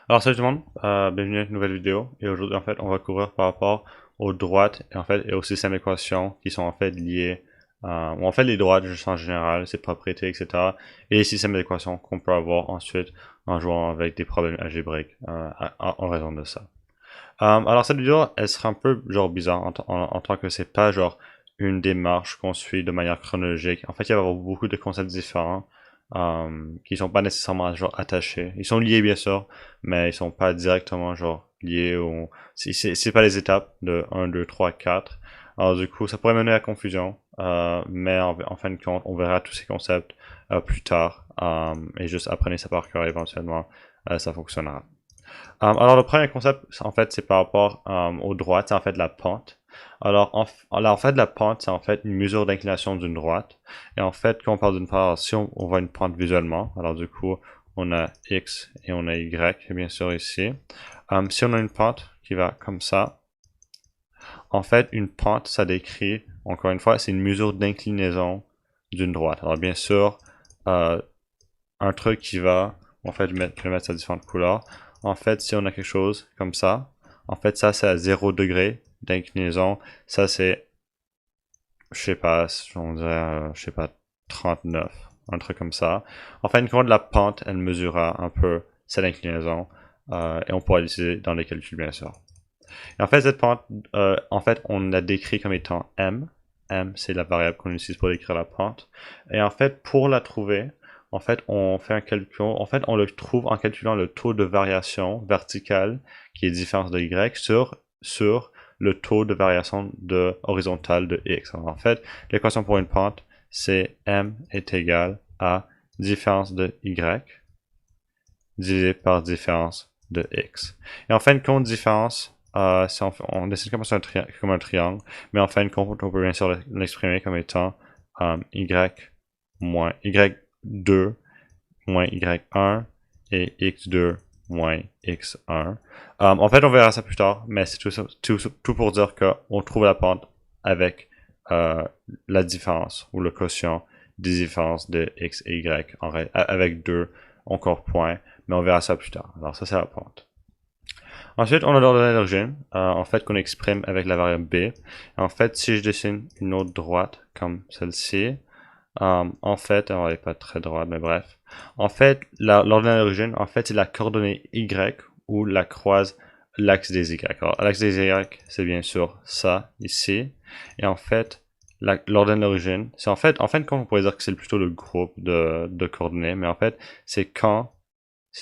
Alors salut tout le monde, bienvenue à une nouvelle vidéo. Et aujourd'hui en fait on va couvrir par rapport aux droites et en fait et au système d'équations qui sont en fait liés, ou en fait les droites juste en général, ses propriétés, etc. Et les systèmes d'équations qu'on peut avoir ensuite en jouant avec des problèmes algébriques en raison de ça. Alors cette vidéo elle sera un peu genre bizarre en tant que c'est pas genre une démarche qu'on suit de manière chronologique. En fait il va y avoir beaucoup de concepts différents qui sont pas nécessairement genre attachés. Ils sont liés bien sûr, mais ils sont pas directement genre liés au... C'est pas les étapes de 1, 2, 3, 4. Alors du coup, ça pourrait mener à confusion, mais en fin de compte, on verra tous ces concepts plus tard, et juste apprenez ça par cœur éventuellement, ça fonctionnera. Alors le premier concept, en fait, c'est par rapport aux droites, c'est en fait la pente. En fait, la pente, c'est en fait une mesure d'inclination d'une droite. Et en fait, quand on parle d'une part, si on voit une pente visuellement, alors du coup, on a X et on a Y, bien sûr, ici. Si on a une pente qui va comme ça, en fait, une pente, ça décrit, encore une fois, c'est une mesure d'inclinaison d'une droite. Alors bien sûr, euh, un truc qui va, en fait, je vais mettre ça à différentes couleurs. En fait, si on a quelque chose comme ça, en fait, ça, c'est à 0 degré d'inclinaison. Ça, c'est, je sais pas, on dirait, je sais pas, 39, un truc comme ça. En fin de compte, la pente, elle mesurera un peu cette inclinaison, et on pourra l'utiliser dans les calculs, bien sûr. Et en fait, cette pente, en fait, on la décrit comme étant m. M, c'est la variable qu'on utilise pour décrire la pente. Et en fait, pour la trouver, en fait, on fait un calcul. En fait, on le trouve en calculant le taux de variation verticale, qui est différence de y, sur le taux de variation horizontale de x. Alors, en fait, l'équation pour une pente, c'est m est égal à différence de y divisé par différence de x. Et en fin de compte, différence, si on décide comme un triangle, mais en fin de compte, on peut bien sûr l'exprimer comme étant y moins y2 moins y1 et x2 moins x1. En fait, on verra ça plus tard, mais c'est tout pour dire qu'on trouve la pente avec la différence ou le quotient des différences de x et y avec deux encore points, mais on verra ça plus tard. Alors ça, c'est la pente. Ensuite, on a l'ordonnée d'origine, en fait, qu'on exprime avec la variable b. En fait, si je dessine une autre droite comme celle-ci, en fait, elle n'est pas très droite, mais bref. En fait, l'ordonnée d'origine, en fait, c'est la coordonnée y où la croise l'axe des y. Alors, l'axe des y, c'est bien sûr ça, ici. Et en fait, l'ordonnée d'origine, c'est en fait, quand on pourrait dire que c'est plutôt le groupe de coordonnées, mais en fait, c'est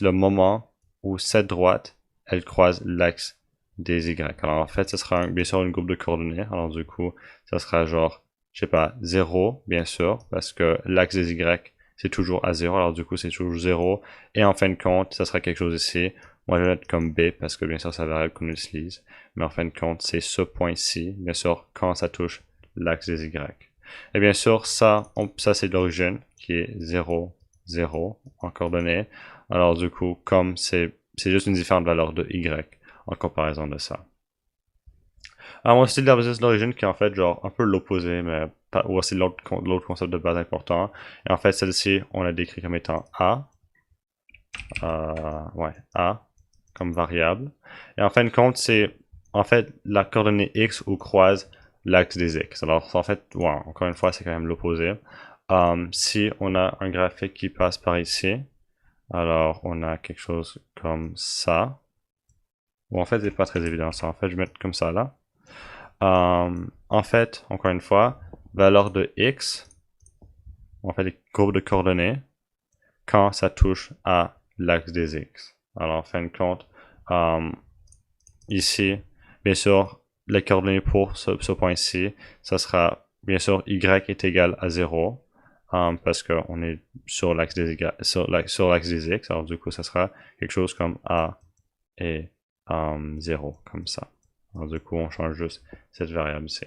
le moment où cette droite, elle croise l'axe des y. Alors, en fait, ce sera bien sûr une groupe de coordonnées. Alors, du coup, ça sera genre, je sais pas, 0, bien sûr, parce que l'axe des y, c'est toujours à 0. Alors, du coup, c'est toujours 0. Et en fin de compte, ça sera quelque chose ici. Moi, je vais mettre comme b, parce que bien sûr, c'est la variable qu'on utilise. Mais en fin de compte, c'est ce point-ci, bien sûr, quand ça touche l'axe des y. Et bien sûr, ça c'est l'origine, qui est 0, 0, en coordonnées. Alors, du coup, comme c'est juste une différente valeur de y en comparaison de ça. Alors, mon style d'arbuste d'origine qui est en fait genre un peu l'opposé, mais pas, ou c'est l'autre concept de base important. Et en fait, celle-ci, on l'a décrit comme étant A. Ouais, A comme variable. Et en fin de compte, c'est en fait la coordonnée x où croise l'axe des x. Alors, en fait, ouais, encore une fois, c'est quand même l'opposé. Si on a un graphique qui passe par ici, alors on a quelque chose comme ça. Bon, en fait, c'est pas très évident ça. En fait, je vais mettre comme ça là. En fait, encore une fois, valeur de x, on fait les courbes de coordonnées quand ça touche à l'axe des x. Alors, en fin de compte, ici, bien sûr, les coordonnées pour ce point-ci, ça sera, bien sûr, y est égal à 0, parce qu'on est sur l'axe des, sur l'axe des x. Alors, du coup, ça sera quelque chose comme a et 0, comme ça. Alors, du coup, on change juste cette variable-ci.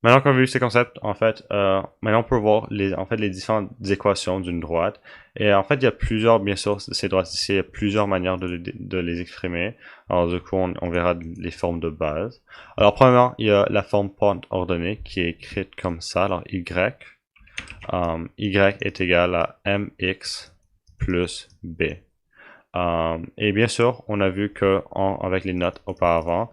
Maintenant qu'on a vu ces concepts, en fait, maintenant on peut voir les différentes équations d'une droite. Et en fait, il y a plusieurs, bien sûr, ces droites ici, il y a plusieurs manières de les exprimer. Alors du coup, on verra les formes de base. Alors premièrement, il y a la forme pente ordonnée qui est écrite comme ça. Alors y, y est égal à mx plus b. Et bien sûr, on a vu que avec les notes auparavant,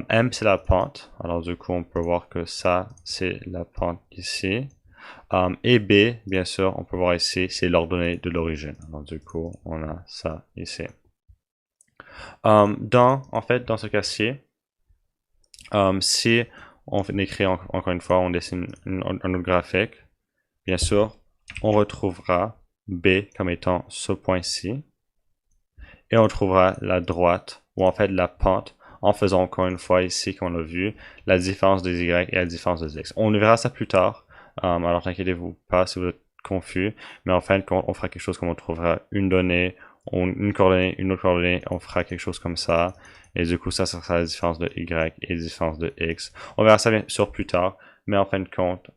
M c'est la pente. Alors du coup, on peut voir que ça, c'est la pente ici. Et B, bien sûr, on peut voir ici, c'est l'ordonnée de l'origine. Alors du coup, on a ça ici. En fait, dans ce cas-ci, si on écrit encore une fois, on dessine un autre graphique, bien sûr, on retrouvera B comme étant ce point-ci. Et on trouvera la droite, ou en fait la pente, en faisant encore une fois ici, comme on l'a vu, la différence des Y et la différence des X. On verra ça plus tard, alors n'inquiétez-vous pas si vous êtes confus, mais en fin de compte, on fera quelque chose comme on trouvera une donnée, une coordonnée, une autre coordonnée, on fera quelque chose comme ça, et du coup ça sera la différence de Y et la différence de X. On verra ça bien sûr plus tard, mais en fin de compte,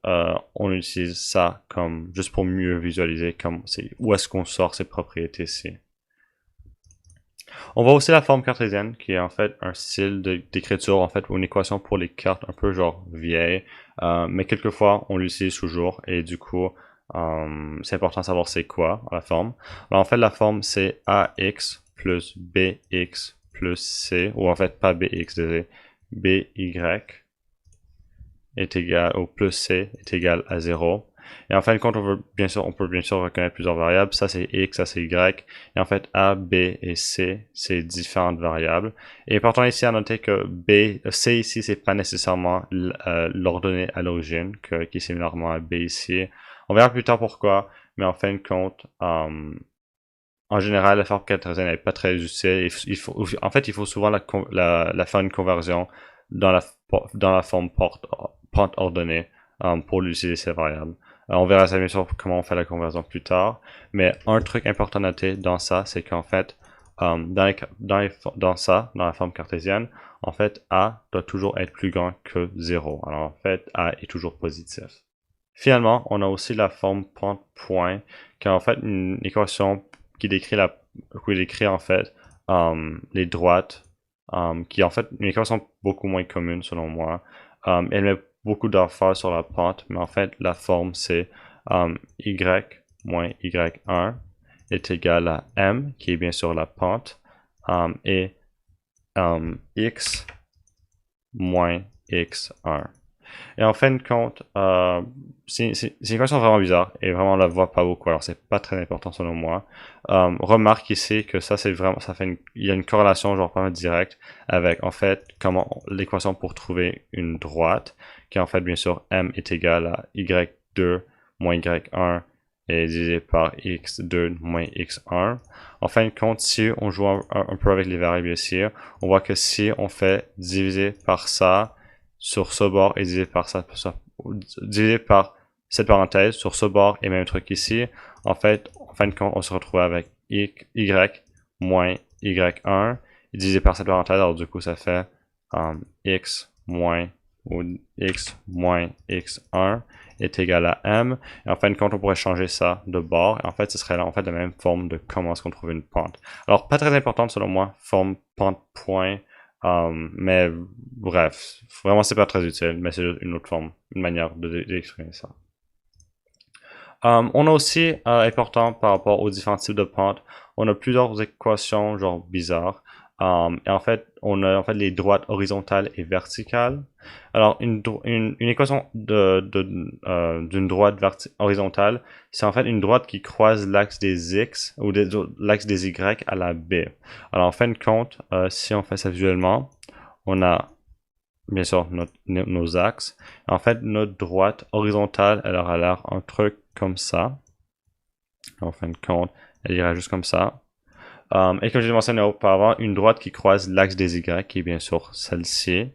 on utilise ça comme juste pour mieux visualiser comme où est-ce qu'on sort ces propriétés-ci. On voit aussi la forme cartésienne, qui est en fait un style d'écriture, en fait, ou une équation pour les cartes un peu genre vieille, mais quelquefois on l'utilise toujours, et du coup, c'est important de savoir c'est quoi la forme. Alors en fait, la forme c'est AX plus BX plus C, ou en fait pas BX, désolé, BY est égal, ou plus C est égal à 0. Et en fin de compte, on peut bien sûr reconnaître plusieurs variables. Ça, c'est X, ça, c'est Y. Et en fait, A, B et C, c'est différentes variables. Et important ici à noter que C ici, c'est pas nécessairement l'ordonnée à l'origine, qui est similairement à B ici. On verra plus tard pourquoi, mais en fin de compte, en général, la forme cartésienne n'est pas très utile. En fait, il faut souvent la faire une conversion dans la forme pente ordonnée pour utiliser ces variables. On verra ça bien sûr comment on fait la conversion plus tard. Mais un truc important à noter dans ça, c'est qu'en fait, dans la forme cartésienne, en fait, A doit toujours être plus grand que 0. Alors en fait, A est toujours positif. Finalement, on a aussi la forme pente-point, qui est en fait une équation qui décrit en fait les droites, qui est en fait une équation beaucoup moins commune selon moi. Elle met beaucoup d'emphase sur la pente, mais en fait la forme c'est y moins y1 est égal à m, qui est bien sûr la pente, et x moins x1. Et en fin de compte, c'est une équation vraiment bizarre et vraiment on la voit pas beaucoup, alors c'est pas très important selon moi. Remarque ici que ça c'est vraiment, il y a une corrélation genre pas directe avec en fait comment l'équation pour trouver une droite, qui en fait bien sûr m est égal à y2 moins y1 et divisé par x2 moins x1. En fin de compte, si on joue un peu avec les variables ici, on voit que si on fait diviser par ça, sur ce bord et divisé par ça, divisé par cette parenthèse sur ce bord et même truc ici, en fait, en fin de compte, on se retrouve avec y moins y1 divisé par cette parenthèse, alors du coup, ça fait x moins ou x moins x1 est égal à m. Et en fin de compte, on pourrait changer ça de bord. Et en fait, ce serait en fait la même forme de comment est-ce qu'on trouve une pente. Alors, pas très importante selon moi, forme pente-point. Mais bref, vraiment c'est pas très utile, mais c'est une autre forme, une manière d'exprimer ça. On a aussi, important par rapport aux différents types de pentes, on a plusieurs équations genre bizarres. Et en fait, on a en fait les droites horizontales et verticales. Alors, une équation d'une droite horizontale, c'est en fait une droite qui croise l'axe des X ou l'axe des Y à la B. Alors, en fin de compte, si on fait ça visuellement, on a bien sûr nos axes. En fait, notre droite horizontale, elle aura l'air un truc comme ça. En fin de compte, elle ira juste comme ça. Et comme je l'ai mentionné auparavant, une droite qui croise l'axe des Y, qui est bien sûr celle-ci,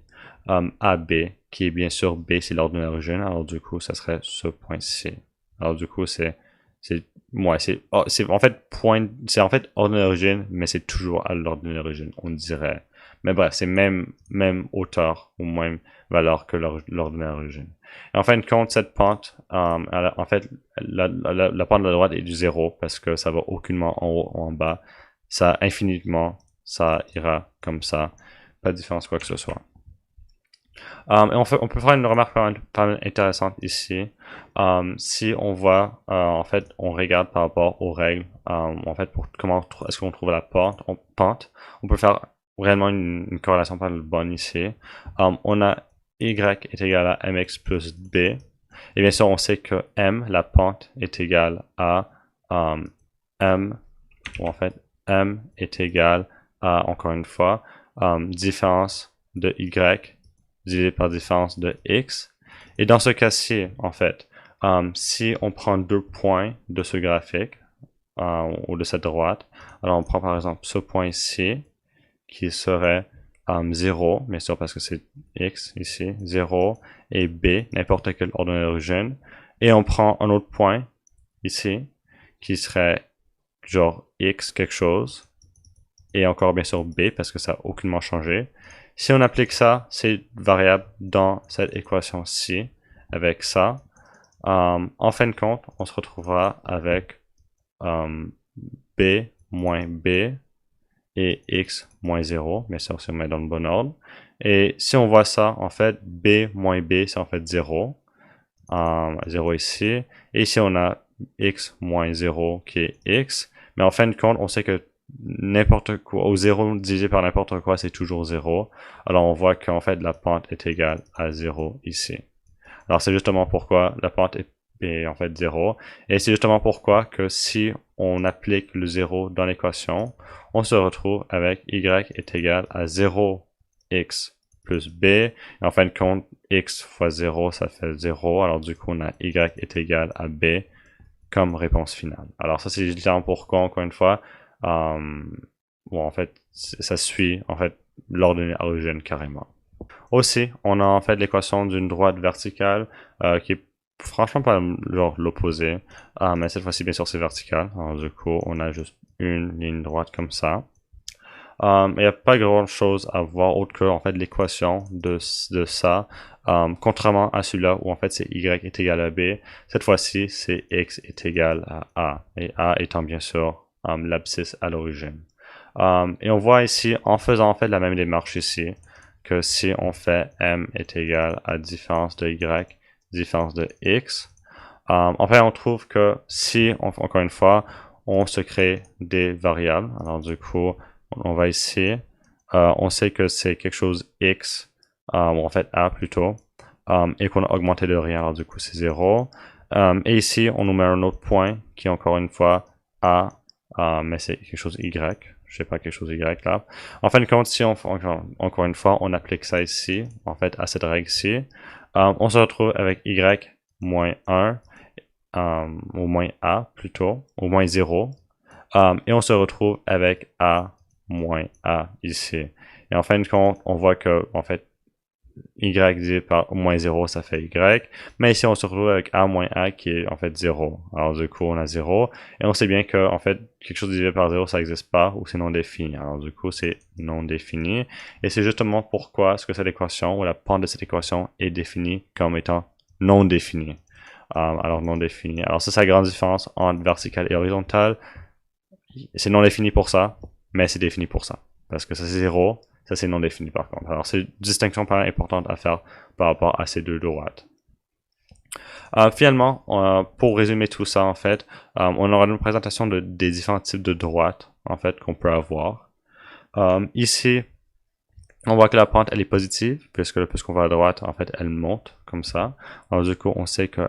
AB, qui est bien sûr B, c'est l'ordonnée d'origine. Alors du coup, ça serait ce point-ci. Alors du coup, c'est en fait ordonnée d'origine, mais c'est toujours à l'ordonnée d'origine, on dirait. Mais bref, c'est même hauteur ou même valeur que l'ordonnée d'origine. Et en fin de compte, cette pente, en fait, la pente de la droite est du 0 parce que ça va aucunement en haut ou en bas. Ça, infinitement, ça ira comme ça. Pas de différence quoi que ce soit. Et on peut faire une remarque pas mal intéressante ici. Si on voit, en fait, on regarde par rapport aux règles, en fait, pour comment est-ce qu'on trouve la pente, on peut faire réellement une corrélation pas mal bonne ici. On a y est égal à mx plus b. Et bien sûr, on sait que m, la pente, est égale à m, ou en fait, m est égal à, encore une fois, différence de y divisé par différence de x. Et dans ce cas-ci, en fait, si on prend 2 points de ce graphique, ou de cette droite, alors on prend par exemple ce point ici, qui serait 0, bien sûr parce que c'est x ici, 0, et b, n'importe quel ordonnée d'origine, et on prend un autre point ici, qui serait genre x quelque chose, et encore bien sûr b parce que ça n'a aucunement changé. Si on applique ça, ces variables dans cette équation-ci, avec ça, en fin de compte, on se retrouvera avec b moins b et x moins 0, bien sûr si on met dans le bon ordre. Et si on voit ça, en fait, b moins b, c'est en fait 0. 0 ici. Et ici, on a x moins 0 qui est x. Mais en fin de compte, on sait que n'importe quoi, au 0 divisé par n'importe quoi, c'est toujours 0. Alors on voit qu'en fait, la pente est égale à 0 ici. Alors c'est justement pourquoi la pente est en fait 0. Et c'est justement pourquoi que si on applique le 0 dans l'équation, on se retrouve avec y est égal à 0x plus b. Et en fin de compte, x fois 0, ça fait 0. Alors du coup, on a y est égal à b comme réponse finale. Alors ça, c'est justement pourquoi, encore une fois, bon, en fait, ça suit en fait l'ordonnée à l'origine carrément. Aussi, on a en fait l'équation d'une droite verticale qui est franchement pas genre l'opposé, mais cette fois-ci, bien sûr, c'est vertical. Alors du coup, on a juste une ligne droite comme ça. Il n'y a pas grand chose à voir autre que en fait l'équation de ça. Contrairement à celui-là où en fait c'est y est égal à b, cette fois-ci c'est x est égal à a, et a étant bien sûr l'abscisse à l'origine. Et on voit ici, en faisant en fait la même démarche ici, que si on fait m est égal à différence de y, différence de x, en fait on trouve que si, encore une fois, on se crée des variables, alors du coup, on va ici, on sait que c'est quelque chose x, ou en fait a plutôt, et qu'on a augmenté de rien, alors du coup c'est 0. Et ici, on nous met un autre point qui est encore une fois a, mais c'est quelque chose y, je sais pas quelque chose y là. En fin de compte, si encore une fois, on applique ça ici, en fait à cette règle-ci, on se retrouve avec y moins 1, ou moins a plutôt, ou moins 0, et on se retrouve avec a moins a ici. Et en fin de compte, on voit que en fait y divisé par moins 0, ça fait y. Mais ici, on se retrouve avec a moins a qui est en fait 0. Alors du coup, on a 0. Et on sait bien que en fait, quelque chose divisé par 0, ça n'existe pas ou c'est non défini. Alors du coup, c'est non défini. Et c'est justement pourquoi est-ce que cette équation ou la pente de cette équation est définie comme étant non définie. Alors non défini. Alors ça, c'est la grande différence entre vertical et horizontal. C'est non défini pour ça, mais c'est défini pour ça. Parce que ça c'est 0, ça c'est non défini par contre. Alors c'est une distinction pas importante à faire par rapport à ces deux droites. Finalement, pour résumer tout ça en fait, on aura une présentation des différents types de droites en fait qu'on peut avoir. Ici, on voit que la pente elle est positive puisque le plus qu'on va à droite en fait elle monte comme ça. Alors du coup on sait qu'en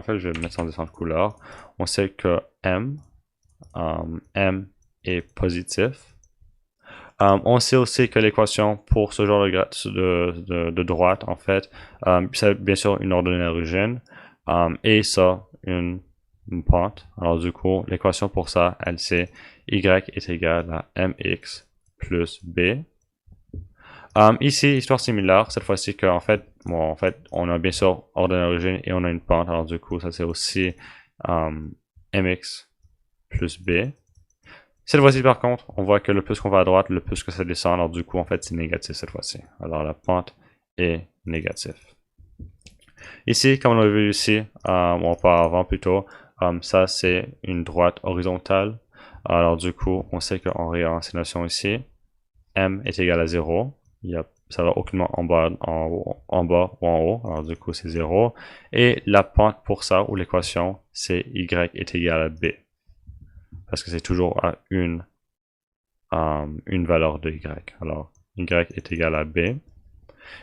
fait je vais le mettre en différentes couleurs. On sait que m est positif. On sait aussi que l'équation pour ce genre de droite, en fait, c'est bien sûr une ordonnée d'origine, et ça, une pente. Alors du coup, l'équation pour ça, elle c'est y est égal à mx plus b. Ici, histoire similaire, cette fois-ci qu'en fait, bon, en fait, on a bien sûr ordonnée d'origine et on a une pente. Alors du coup, ça c'est aussi mx plus b. Cette fois-ci, par contre, on voit que le plus qu'on va à droite, le plus que ça descend. Alors du coup, en fait, c'est négatif cette fois-ci. Alors la pente est négative. Ici, comme on l'a vu ici, ou auparavant plutôt, ça c'est une droite horizontale. Alors du coup, on sait qu'en réorientation ici, m est égal à 0. Il n'y a ça va aucunement en bas, en bas ou en haut. Alors du coup, c'est 0. Et la pente pour ça, ou l'équation, c'est y est égal à b. Parce que c'est toujours à une valeur de y. Alors, y est égal à b.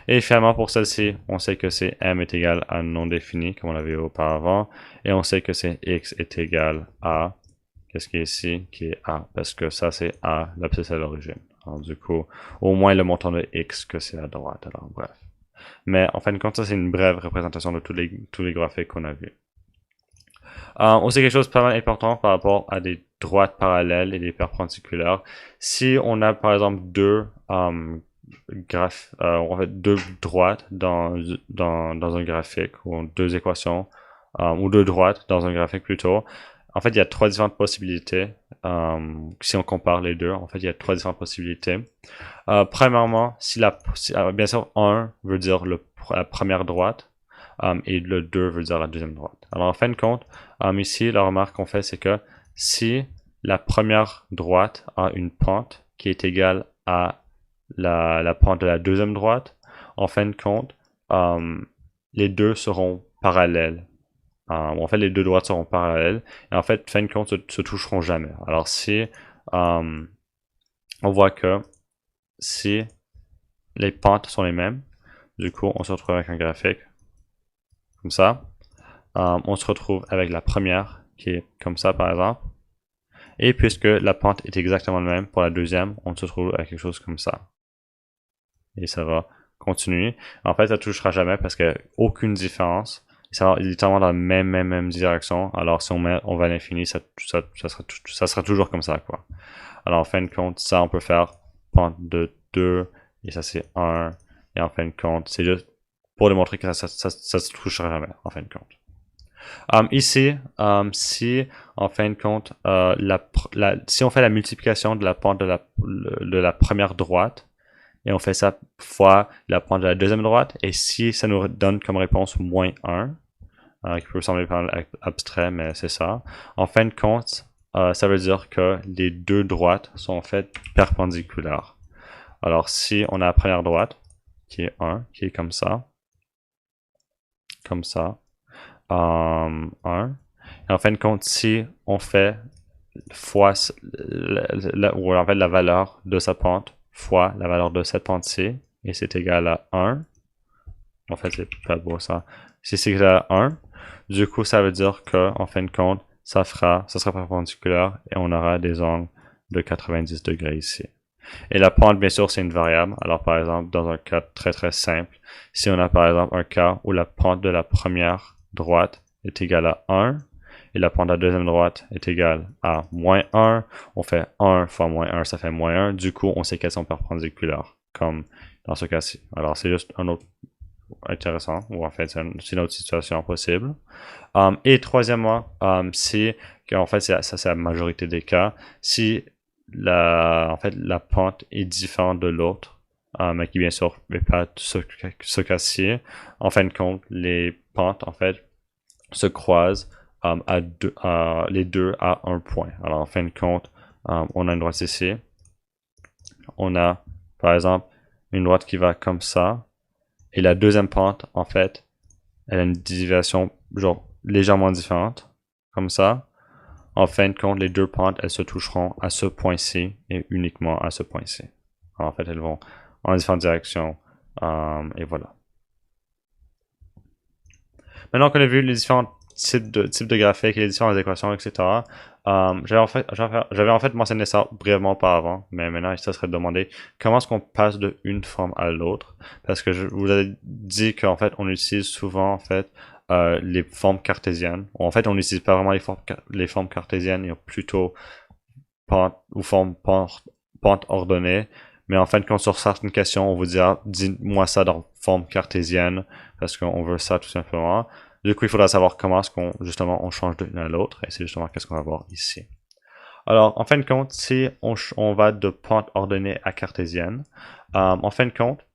Et finalement, pour celle-ci, on sait que c'est m est égal à non défini, comme on l'avait auparavant. Et on sait que c'est x est égal à, qu'est-ce qui est ici, qui est a, parce que ça, c'est a, l'abscisse à l'origine. Alors du coup, au moins le montant de x que c'est à droite. Alors bref. Mais en fin de compte, ça, c'est une brève représentation de tous les graphiques qu'on a vus. On sait quelque chose de pas mal important par rapport à des droites parallèles et des perpendiculaires. Si on a par exemple deux deux droites dans un graphique, ou deux équations, ou deux droites dans un graphique plutôt, en fait, il y a trois différentes possibilités. Si on compare les deux, en fait, il y a trois différentes possibilités. Premièrement, bien sûr, 1 veut dire la première droite, et le 2 veut dire la deuxième droite. Alors, en fin de compte, ici, la remarque qu'on fait, c'est que si la première droite a une pente qui est égale à la pente de la deuxième droite, en fin de compte, les deux seront parallèles. En fait, les deux droites seront parallèles. Et en fait, en fin de compte, se toucheront jamais. Alors, si on voit que si les pentes sont les mêmes, du coup, on se retrouve avec un graphique comme ça. On se retrouve avec la première qui est comme ça, par exemple. Et puisque la pente est exactement la même pour la deuxième, on se retrouve avec quelque chose comme ça. Et ça va continuer. En fait, ça ne touchera jamais parce qu'il n'y a aucune différence. Ça va littéralement dans la même direction. Alors, si on va à l'infini, ça sera toujours comme ça, quoi. Alors, en fin de compte, ça, on peut faire pente de 2, et ça, c'est 1. Et en fin de compte, c'est juste pour démontrer que ça se touchera jamais, en fin de compte. Ici, si en fin de compte, si on fait la multiplication de la pente de la première droite, et on fait ça fois la pente de la deuxième droite, et si ça nous donne comme réponse moins 1, qui peut sembler abstrait, mais c'est ça, en fin de compte, ça veut dire que les deux droites sont en fait perpendiculaires. Alors si on a la première droite, qui est 1, qui est comme ça, 1. Et en fin de compte, si on fait fois en fait, la valeur de sa pente fois la valeur de cette pente-ci, et c'est égal à 1. En fait, c'est pas beau ça. Si c'est égal à 1, du coup, ça veut dire que, en fin de compte, ça sera perpendiculaire et on aura des angles de 90 degrés ici. Et la pente, bien sûr, c'est une variable. Alors, par exemple, dans un cas très simple, si on a par exemple un cas où la pente de la première droite est égale à 1 et la pente de la deuxième droite est égale à moins 1, on fait 1 fois moins 1, ça fait moins 1. Du coup, on sait qu'elles sont perpendiculaires, comme dans ce cas-ci. Alors, c'est juste un autre intéressant, ou en fait, c'est une autre situation possible. Et troisièmement, si, en fait, ça c'est la majorité des cas, si en fait, la pente est différente de l'autre, mais qui bien sûr n'est pas ce cas-ci, en fin de compte, les pentes, en fait, se croisent les deux à un point. Alors, en fin de compte, on a une droite ici. On a, par exemple, une droite qui va comme ça. Et la deuxième pente, en fait, elle a une déviation genre légèrement différente, comme ça. En fin de compte, les deux pentes, elles se toucheront à ce point-ci et uniquement à ce point-ci. En fait, elles vont en différentes directions. Et voilà. Maintenant qu'on a vu les différents types de graphiques et les différentes équations, etc., j'avais en fait mentionné ça brièvement auparavant, mais maintenant, ça serait de demander comment est-ce qu'on passe de une forme à l'autre, parce que je vous avais dit qu'en fait, on utilise souvent, en fait, les formes cartésiennes. En fait, on n'utilise pas vraiment les formes cartésiennes, il y a plutôt pente ordonnée. Mais en fin de compte, sur certaines questions, on vous dira, dis-moi ça dans forme cartésienne, parce qu'on veut ça tout simplement. Du coup, il faudra savoir comment est-ce qu'on, justement, on change de l'une à l'autre, et c'est justement qu'est-ce qu'on va voir ici. Alors, en fin de compte, si on va de pente ordonnée à cartésienne, en fin de compte,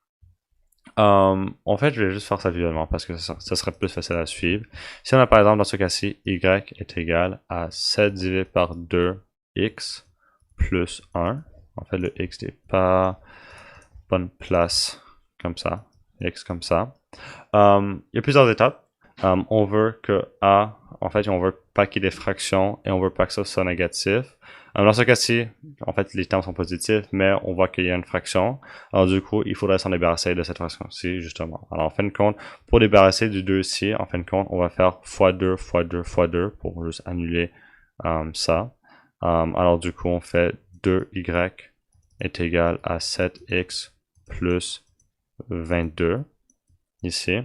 en fait, je vais juste faire ça visuellement parce que ça serait plus facile à suivre. Si on a par exemple dans ce cas-ci, y est égal à 7 divisé par 2x plus 1. En fait, le x n'est pas bonne place comme ça, x comme ça. Il y a plusieurs étapes. On veut que a, en fait, on veut pas qu'il y ait des fractions et on veut pas que ça soit négatif. Dans ce cas-ci, en fait, les termes sont positifs, mais on voit qu'il y a une fraction. Alors du coup, il faudrait s'en débarrasser de cette fraction-ci, justement. Alors en fin de compte, pour débarrasser du 2 ici, en fin de compte, on va faire x2, x2, x2 pour juste annuler ça. Alors du coup, on fait 2y est égal à 7x plus 22 ici.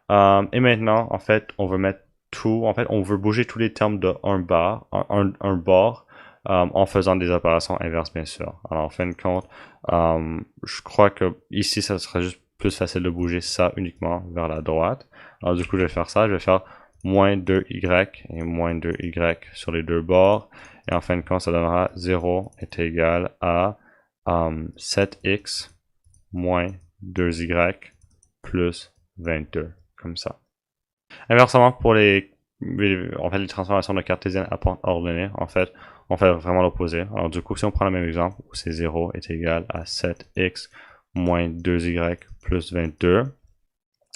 Et maintenant, en fait, on veut mettre tout, en fait, on veut bouger tous les termes de un bord en faisant des opérations inverses, bien sûr. Alors, en fin de compte, je crois que ici, ça serait juste plus facile de bouger ça uniquement vers la droite. Alors, du coup, je vais faire ça. Je vais faire moins 2y et moins 2y sur les deux bords. Et en fin de compte, ça donnera 0 est égal à 7x moins 2y plus 22, comme ça. Inversement, pour les transformations de cartésienne à pente ordonnée, en fait, on fait vraiment l'opposé. Alors du coup, si on prend le même exemple, où c'est 0 est égal à 7x moins 2y plus 22,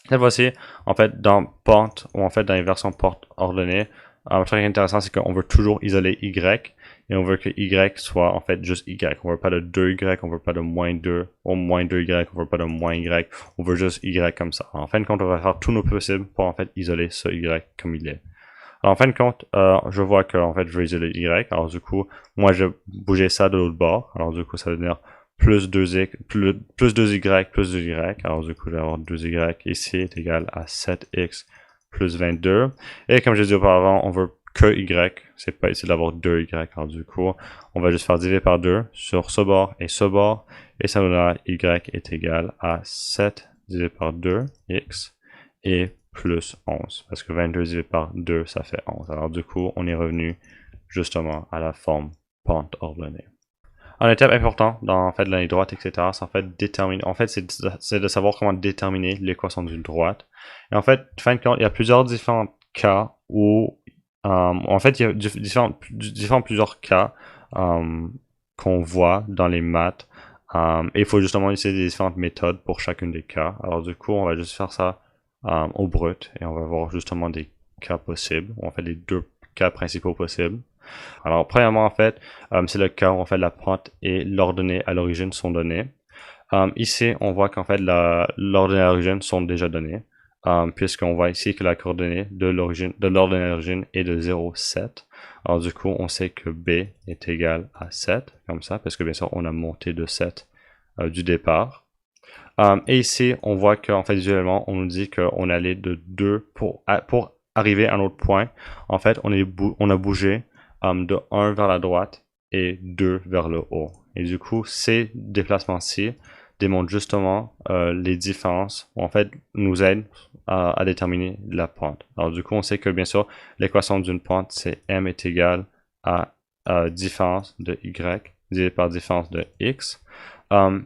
cette fois-ci, en fait, dans pente, ou en fait, dans les versions pente ordonnée, un truc intéressant, c'est qu'on veut toujours isoler y, et on veut que y soit, en fait, juste y. On veut pas de 2y, on veut pas de moins 2, ou moins 2y, on veut pas de moins y, on veut juste y comme ça. Alors, en fin de compte, on va faire tout nos possible pour, en fait, isoler ce y comme il est. Alors, en fin de compte, je vois que, en fait, je veux isoler y. Alors, du coup, moi, je vais bouger ça de l'autre bord. Alors, du coup, ça veut dire plus 2y, plus 2y, plus 2y. Alors, du coup, je vais avoir 2y ici est égal à 7x plus 22. Et comme j'ai dit auparavant, on veut que y. C'est pas ici d'avoir 2y. Alors, du coup, on va juste faire diviser par 2 sur ce bord. Et ça nous donnera y est égal à 7 divisé par 2, x, et plus 11. Parce que 22 divisé par 2, ça fait 11. Alors, du coup, on est revenu justement à la forme pente ordonnée. Un étape important dans en fait, la ligne droite, etc., c'est en fait déterminer. En fait, c'est de savoir comment déterminer l'équation d'une droite. Et en fait, fin de compte, il y a plusieurs différents cas où, en fait, il y a plusieurs cas qu'on voit dans les maths. Et il faut justement utiliser des différentes méthodes pour chacune des cas. Alors du coup, on va juste faire ça au brut et on va voir justement des cas possibles. On fait les deux cas principaux possibles. Alors, premièrement, en fait, c'est le cas où en fait la pente et l'ordonnée à l'origine sont donnés. Ici, on voit qu'en fait l'ordonnée à l'origine sont déjà données, puisqu'on voit ici que la coordonnée de l'ordonnée à l'origine est de 0,7. Alors du coup, on sait que B est égal à 7, comme ça, parce que bien sûr, on a monté de 7 du départ. Et ici, on voit qu'en fait, visuellement, on nous dit qu'on allait de 2 pour arriver à un autre point. En fait, on a bougé de 1 vers la droite et 2 vers le haut. Et du coup, ces déplacements-ci démontrent justement les différences, ou en fait, nous aident à déterminer la pente. Alors du coup, on sait que bien sûr, l'équation d'une pente, c'est m est égal à différence de y divisé par différence de x.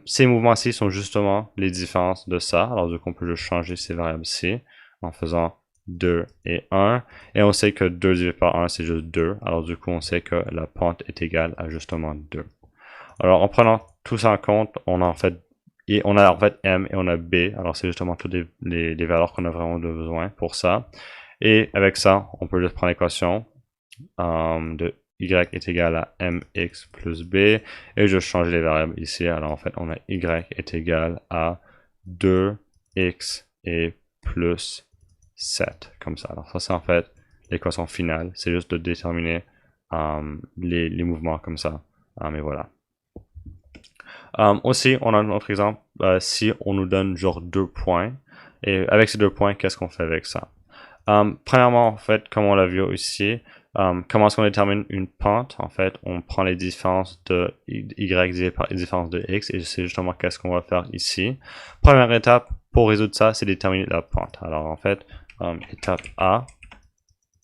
Ces mouvements-ci sont justement les différences de ça. Alors du coup, on peut juste changer ces variables-ci en faisant 2 et 1. Et on sait que 2 divisé par 1, c'est juste 2. Alors du coup, on sait que la pente est égale à justement 2. Alors en prenant tout ça en compte, on a en fait M et on a B. Alors c'est justement toutes les valeurs qu'on a vraiment besoin pour ça. Et avec ça, on peut juste prendre l'équation de y est égal à mx plus b. Et je change les variables ici. Alors en fait, on a y est égal à 2x et plus 7, comme ça. Alors ça, c'est en fait l'équation finale. C'est juste de déterminer les mouvements comme ça. Et voilà. Aussi, on a un autre exemple. Si on nous donne genre 2 points, et avec ces 2 points, qu'est-ce qu'on fait avec ça? Premièrement, en fait, comme on l'a vu ici, comment est-ce qu'on détermine une pente? En fait, on prend les différences de y divisé par les différences de x, et c'est justement qu'est-ce qu'on va faire ici. Première étape pour résoudre ça, c'est déterminer la pente. Alors en fait, étape A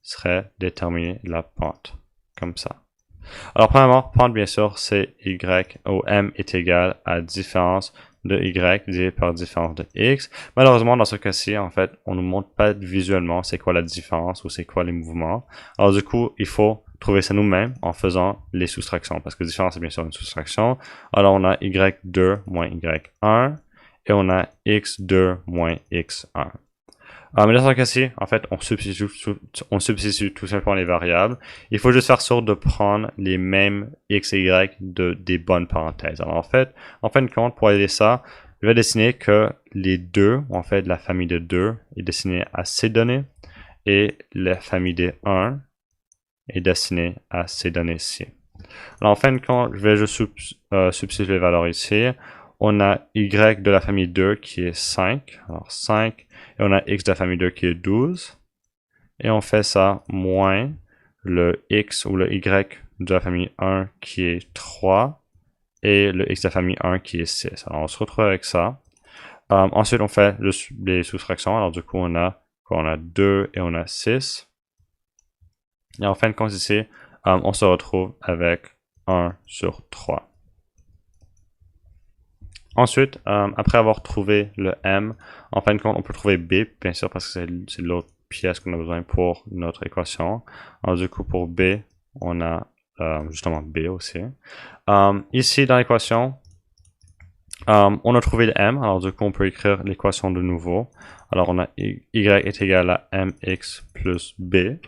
serait déterminer la pente, comme ça. Alors premièrement, pente bien sûr, c'est y ou m est égal à différence de y divisé par différence de x. Malheureusement, dans ce cas-ci, en fait, on ne nous montre pas visuellement c'est quoi la différence ou c'est quoi les mouvements. Alors du coup, il faut trouver ça nous-mêmes en faisant les soustractions, parce que différence c'est bien sûr une soustraction. Alors on a y2 moins y1, et on a x2 moins x1. Mais dans ce cas-ci, en fait, on substitue tout simplement les variables. Il faut juste faire sorte de prendre les mêmes x et y des bonnes parenthèses. Alors en fin de compte, pour aider ça, je vais dessiner que les 2, en fait, la famille de 2 est destinée à ces données et la famille des 1 est destinée à ces données-ci. Alors en fin de compte, je vais juste substituer les valeurs ici. On a y de la famille 2 qui est 5. Alors 5. Et on a x de la famille 2 qui est 12. Et on fait ça moins le x ou le y de la famille 1 qui est 3. Et le x de la famille 1 qui est 6. Alors on se retrouve avec ça. Ensuite, on fait les soustractions. Alors du coup, on a 2 et on a 6. Et en fin de compte ici, on se retrouve avec 1 sur 3. Ensuite, après avoir trouvé le m, en fin de compte, on peut trouver b, bien sûr, parce que c'est l'autre pièce qu'on a besoin pour notre équation. Alors du coup, pour b, on a justement b aussi. Ici, dans l'équation, on a trouvé le m. Alors du coup, on peut écrire l'équation de nouveau. Alors on a y est égal à mx plus b.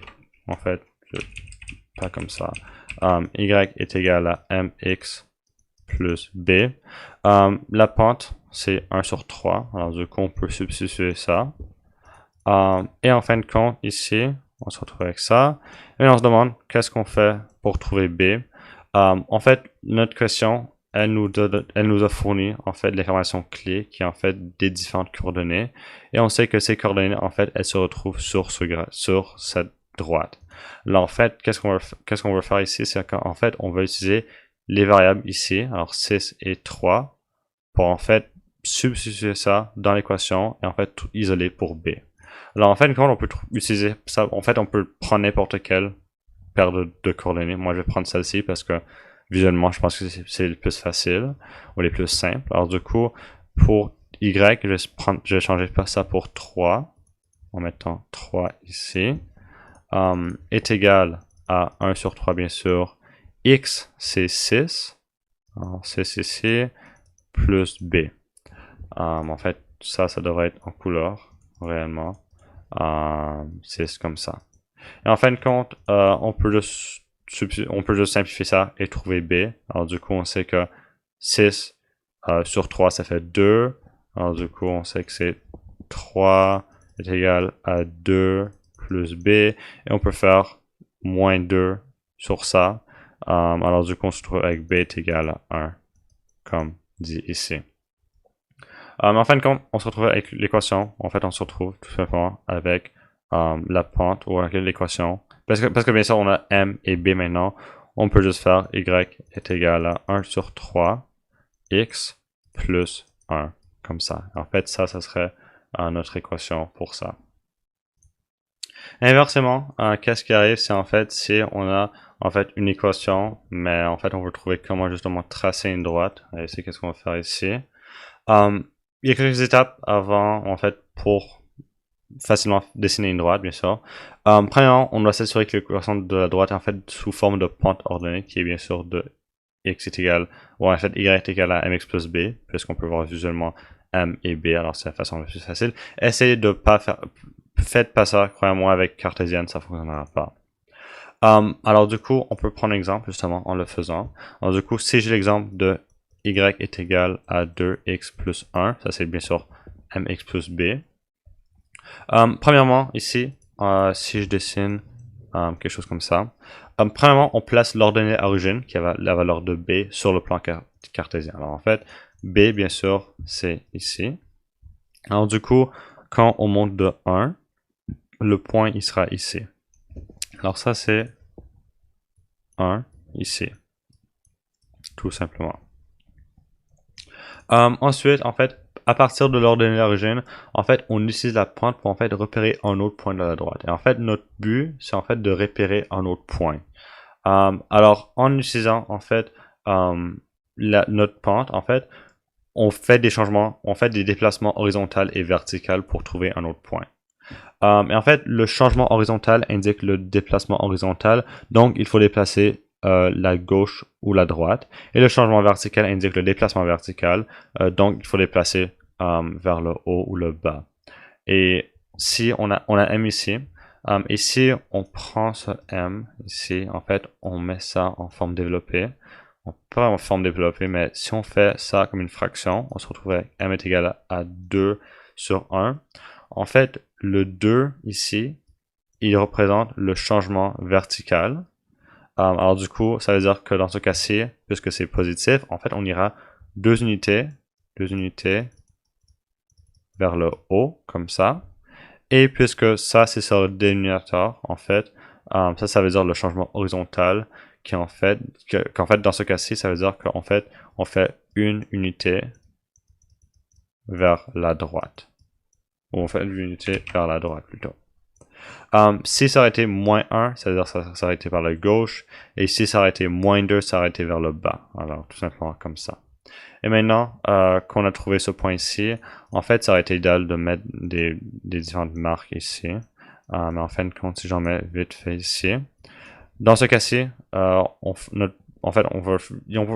En fait, pas comme ça. Y est égal à mx plus b. La pente, c'est 1 sur 3. Alors du coup, on peut substituer ça. Et en fin de compte, ici, on se retrouve avec ça. Et on se demande, qu'est-ce qu'on fait pour trouver b? En fait, notre question, elle nous a fourni en fait l'information clé qui est en fait des différentes coordonnées. Et on sait que ces coordonnées, en fait, elles se retrouvent sur cette droite. Là, en fait, qu'est-ce qu'on veut faire ici? C'est qu'en fait, on va utiliser les variables ici, alors 6 et 3, pour en fait substituer ça dans l'équation et en fait tout isoler pour b. Alors en fait, quand on peut utiliser ça, en fait, on peut prendre n'importe quelle paire de coordonnées. Moi, je vais prendre celle-ci parce que visuellement, je pense que c'est le plus facile ou les plus simples. Alors du coup, pour y, je vais changer ça pour 3 en mettant 3 ici. Est égal à 1 sur 3, bien sûr. X, c'est 6. Alors, 6 ici, plus B. En fait, ça devrait être en couleur, réellement. C'est comme ça. Et en fin de compte, on peut juste simplifier ça et trouver B. Alors, du coup, on sait que 6 sur 3, ça fait 2. Alors, du coup, on sait que c'est 3 est égal à 2 plus B. Et on peut faire moins 2 sur ça. Alors du coup, on se trouve avec b est égal à 1, comme dit ici. En fin de compte, on se retrouve avec l'équation. En fait, on se retrouve tout simplement avec la pente ou avec l'équation. Parce que bien sûr, on a m et b maintenant. On peut juste faire y est égal à 1 sur 3 x plus 1, comme ça. En fait, ça serait notre équation pour ça. Inversement, qu'est-ce qui arrive, c'est en fait si on a en fait une équation, mais en fait on veut trouver comment justement tracer une droite. Et c'est qu'est-ce qu'on va faire ici. Il y a quelques étapes avant, en fait, pour facilement dessiner une droite, bien sûr. Premièrement, on doit s'assurer que l'équation de la droite est en fait sous forme de pente ordonnée, qui est bien sûr de x est égal, ou en fait y est égal à mx plus b, puisqu'on peut voir visuellement m et b, alors c'est la façon la plus facile. Essayez de pas faire, faites pas ça, croyez-moi, avec cartésienne, ça fonctionnera pas. Alors du coup, on peut prendre un exemple justement en le faisant. Alors du coup, si j'ai l'exemple de y est égal à 2x plus 1, ça c'est bien sûr mx plus b. Premièrement, ici, si je dessine quelque chose comme ça, premièrement, on place l'ordonnée origine, qui a la valeur de b, sur le plan cartésien. Alors en fait, b, bien sûr, c'est ici. Alors du coup, quand on monte de 1, le point, il sera ici. Alors ça, c'est 1 ici. Tout simplement. Ensuite, en fait, à partir de l'ordonnée d'origine, en fait, on utilise la pointe pour en fait repérer un autre point de la droite. Et en fait, notre but, c'est en fait de repérer un autre point. Alors, en utilisant en fait notre pente, en fait, on fait des changements, on fait des déplacements horizontaux et verticaux pour trouver un autre point. Et en fait, le changement horizontal indique le déplacement horizontal, donc il faut déplacer la gauche ou la droite. Et le changement vertical indique le déplacement vertical, donc il faut déplacer vers le haut ou le bas. Et si on a M ici, ici on prend ce M ici, en fait on met ça en forme développée, pas en forme développée, mais si on fait ça comme une fraction, on se retrouve avec M est égal à 2 sur 1. En fait, le 2 ici, il représente le changement vertical. Alors du coup, ça veut dire que dans ce cas-ci, puisque c'est positif, en fait on ira 2 unités vers le haut, comme ça. Et puisque ça, c'est sur le dénominateur, en fait, ça veut dire le changement horizontal, qui en fait, qu'en fait, dans ce cas-ci, ça veut dire qu'en fait, on fait une unité vers la droite. Ou on fait une unité vers la droite, plutôt. Si ça aurait été moins 1, ça veut dire que ça aurait été vers la gauche. Et si ça aurait été moins 2, ça aurait été vers le bas. Alors, tout simplement comme ça. Et maintenant qu'on a trouvé ce point ici, en fait, ça aurait été idéal de mettre des différentes marques ici. Mais en fin de compte, si j'en mets vite fait ici, dans ce cas-ci, en fait, on veut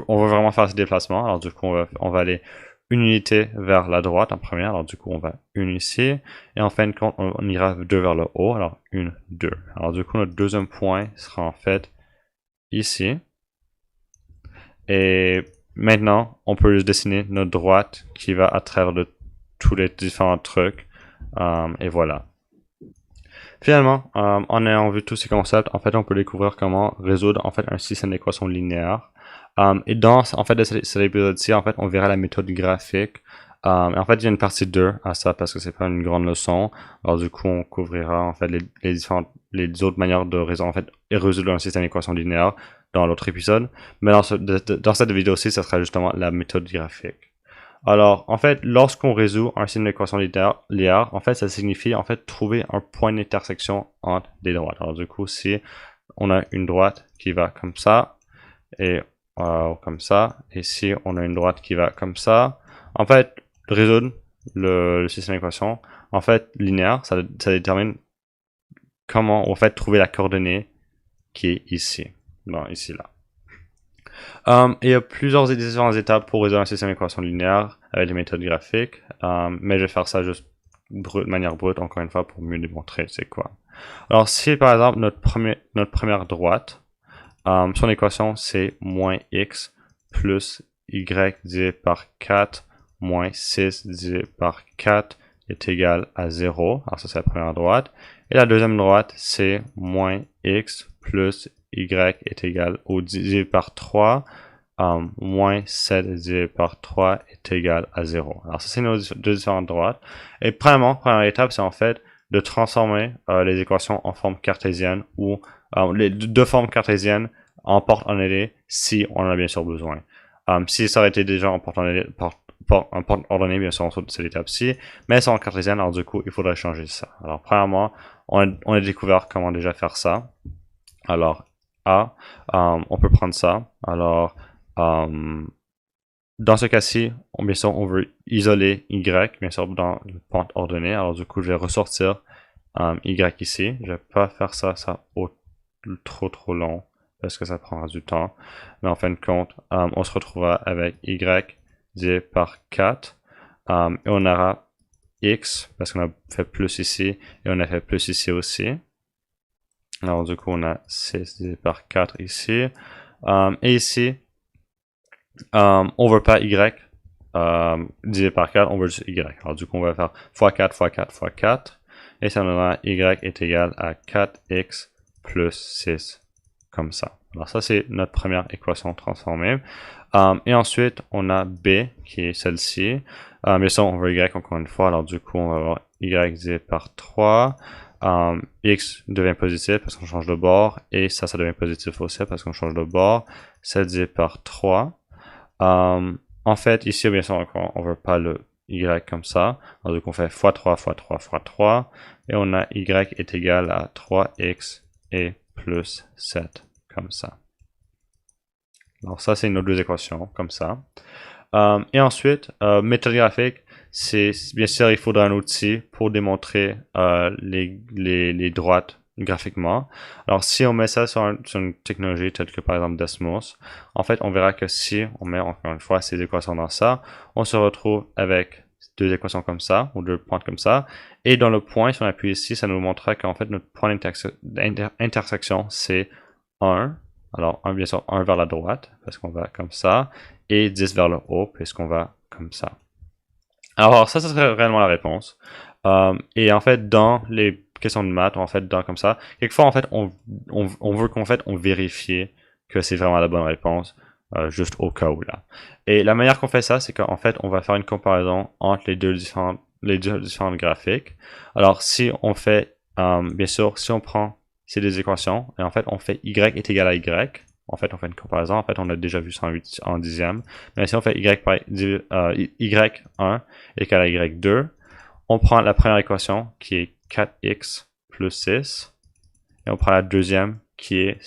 vraiment faire ce déplacement. Alors du coup, on va aller une unité vers la droite en première. Alors du coup, on va une ici. Et en fin de compte, on ira 2 vers le haut. Alors 1, 2. Alors du coup, notre deuxième point sera en fait ici. Et maintenant, on peut juste dessiner notre droite qui va à travers de tous les différents trucs. Et voilà. Finalement, en ayant vu tous ces concepts, en fait, on peut découvrir comment résoudre en fait un système d'équations linéaires. Et dans en fait de cet épisode-ci, en fait, on verra la méthode graphique. En fait, il y a une partie 2 à ça parce que c'est pas une grande leçon. Alors du coup, on couvrira en fait les autres manières de résoudre en fait et résoudre un système d'équations linéaires dans l'autre épisode. Mais dans cette vidéo-ci, ça sera justement la méthode graphique. Alors, en fait, lorsqu'on résout un système d'équations linéaires, en fait, ça signifie, en fait, trouver un point d'intersection entre des droites. Alors, du coup, si on a une droite qui va comme ça, et comme ça, et si on a une droite qui va comme ça, en fait, résoudre le système d'équations, en fait, linéaire, ça détermine comment, en fait, trouver la coordonnée qui est ici. Non, ici, là. Il y a plusieurs différentes étapes pour résoudre un système d'équations linéaires avec les méthodes graphiques, mais je vais faire ça juste de manière brute, encore une fois, pour mieux démontrer c'est quoi. Alors, si par exemple notre première droite, son équation c'est moins x plus y divisé par 4 moins 6 divisé par 4 est égal à 0. Alors ça c'est la première droite. Et la deuxième droite c'est moins x plus y est égal au divisé par 3 moins 7 divisé par 3 est égal à 0. Alors ça c'est nos deux différentes droites. Et première étape c'est en fait de transformer les équations en forme cartésienne ou les deux formes cartésiennes en porte-ordonnée si on en a bien sûr besoin. Si ça aurait été déjà en porte-ordonnée, bien sûr, on saute cette étape-ci, mais c'est en cartésienne, alors du coup, il faudrait changer ça. Alors, premièrement, on a découvert comment déjà faire ça. Alors, on peut prendre ça. Alors, dans ce cas-ci, bien sûr, on veut isoler y, bien sûr, dans le pente ordonnée. Alors, du coup, je vais ressortir y ici. Je vais pas faire ça trop long parce que ça prendra du temps. Mais en fin de compte, on se retrouvera avec y divisé par 4. Et on aura x, parce qu'on a fait plus ici, et on a fait plus ici aussi. Alors du coup, on a 6 divisé par 4 ici. Et ici, on veut pas y divisé par 4, on veut juste y. Alors du coup, on va faire fois 4 fois 4 fois 4. Et ça donnera y est égal à 4x plus 6. Comme ça. Alors ça, c'est notre première équation transformée. Et ensuite, on a b, qui est celle-ci. Bien sûr, on veut y encore une fois. Alors du coup, on va avoir y divisé par 3. X devient positif parce qu'on change de bord. Et ça devient positif aussi parce qu'on change de bord. C'est divisé par 3. En fait, ici, bien sûr, on veut pas le y comme ça. Alors du coup, on fait fois 3 fois 3 fois 3. Et on a y est égal à 3x et plus 7, comme ça. Alors ça, c'est nos deux équations, comme ça. Et ensuite, méthode graphique, c'est bien sûr, il faudra un outil pour démontrer les droites graphiquement. Alors si on met ça sur une technologie telle que par exemple Desmos, en fait, on verra que si on met encore une fois ces équations dans ça, on se retrouve avec deux équations comme ça, ou deux points comme ça. Et dans le point, si on appuie ici, ça nous montrera qu'en fait, notre point d'intersection, c'est 1. Alors, bien sûr, 1 vers la droite, parce qu'on va comme ça, et 10 vers le haut, puisqu'on va comme ça. Alors, ça serait réellement la réponse. Et en fait, dans les questions de maths, en fait, dans comme ça, quelquefois, en fait, on veut qu'en fait, on vérifie que c'est vraiment la bonne réponse, juste au cas où là. Et la manière qu'on fait ça, c'est qu'en fait, on va faire une comparaison entre les deux différents graphiques. Alors, si on fait, bien sûr, si on prend ces deux équations, et en fait, on fait y est égal à y, en fait, on fait une comparaison. En fait, on a déjà vu ça en dixième. Mais si on fait y1 égale à y2, on prend la première équation qui est 4x plus 6. Et on prend la deuxième qui est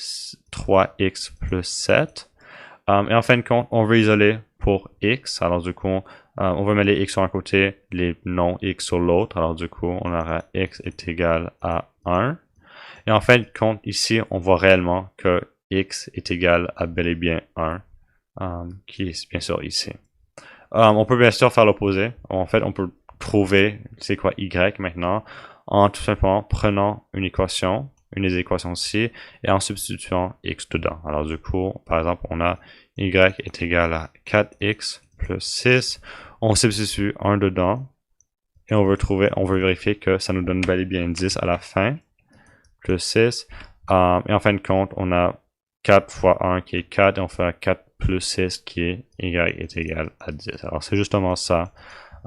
3x plus 7. Et en fin de compte, on veut isoler pour x. Alors du coup, on va mettre les x sur un côté, les non-x sur l'autre. Alors du coup, on aura x est égal à 1. Et en fin de compte, ici, on voit réellement que x est égal à bel et bien 1, qui est bien sûr ici. On peut bien sûr faire l'opposé. En fait, on peut trouver c'est quoi y maintenant en tout simplement prenant une équation, une des équations-ci, et en substituant x dedans. Alors du coup, par exemple, on a y est égal à 4x plus 6. On substitue 1 dedans, et on veut vérifier que ça nous donne bel et bien 10 à la fin, plus 6. Et en fin de compte, on a 4 fois 1 qui est 4, et on fait 4 plus 6 qui est y est égal à 10. Alors c'est justement ça,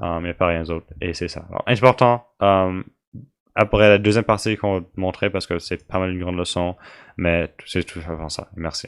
il n'y a pas rien d'autre, et c'est ça. Alors important, après la deuxième partie qu'on va montrer, parce que c'est pas mal une grande leçon, mais c'est tout fait pour ça. Merci.